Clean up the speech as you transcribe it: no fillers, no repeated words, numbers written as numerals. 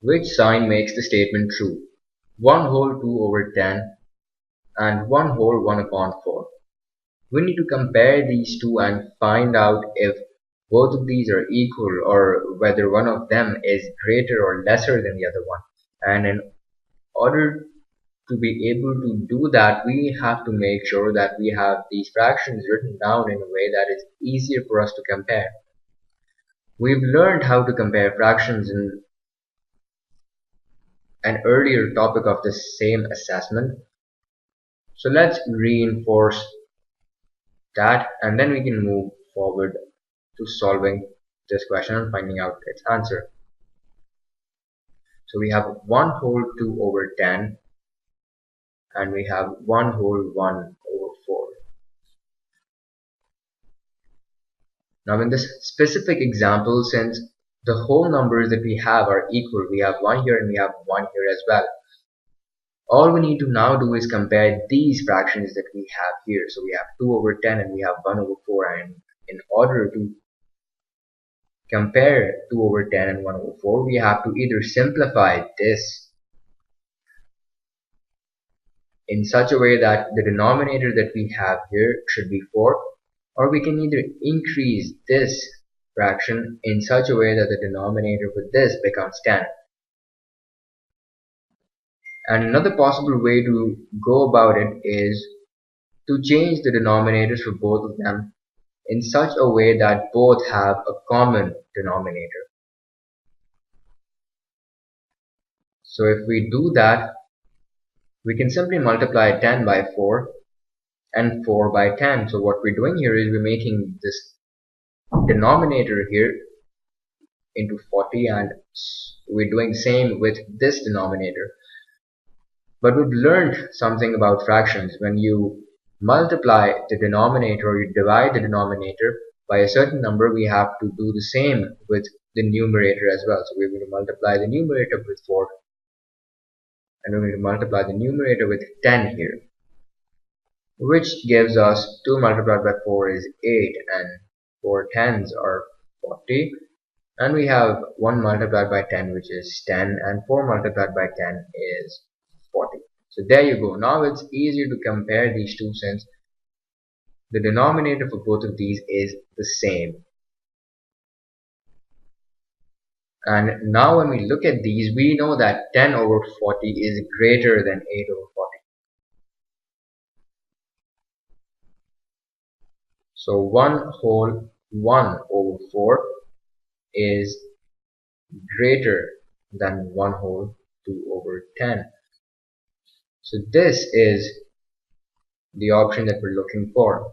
Which sign makes the statement true? 1 whole 2 over 10 and 1 whole 1 upon 4. We need to compare these two and find out if both of these are equal or whether one of them is greater or lesser than the other one. And in order to be able to do that, we have to make sure that we have these fractions written down in a way that is easier for us to compare. We've learned how to compare fractions in an earlier topic of the same assessment. So let's reinforce that and then we can move forward to solving this question and finding out its answer. So we have 1 whole 2 over 10 and we have 1 whole 1 over 4. Now in this specific example, since the whole numbers that we have are equal, we have 1 here and we have 1 here as well. All we need to now do is compare these fractions that we have here. So we have 2 over 10 and we have 1 over 4, and in order to compare 2 over 10 and 1 over 4, we have to either simplify this in such a way that the denominator that we have here should be 4, or we can either increase this fraction in such a way that the denominator for this becomes 10. And another possible way to go about it is to change the denominators for both of them in such a way that both have a common denominator. So if we do that, we can simply multiply 10 by 4 and 4 by 10. So what we're doing here is we're making this denominator here into 40, and we're doing the same with this denominator. But we've learned something about fractions. When you multiply the denominator or you divide the denominator by a certain number, we have to do the same with the numerator as well. So we're going to multiply the numerator with 4 and we're going to multiply the numerator with 10 here, which gives us 2 multiplied by 4 is 8 and 4 tens are 40, and we have 1 multiplied by 10 which is 10 and 4 multiplied by 10 is 40. So there you go. Now it's easier to compare these two since the denominator for both of these is the same. And now when we look at these, we know that 10 over 40 is greater than 8 over 40. So 1 whole 1 over 4 is greater than 1 whole 2 over 10. So this is the option that we're looking for.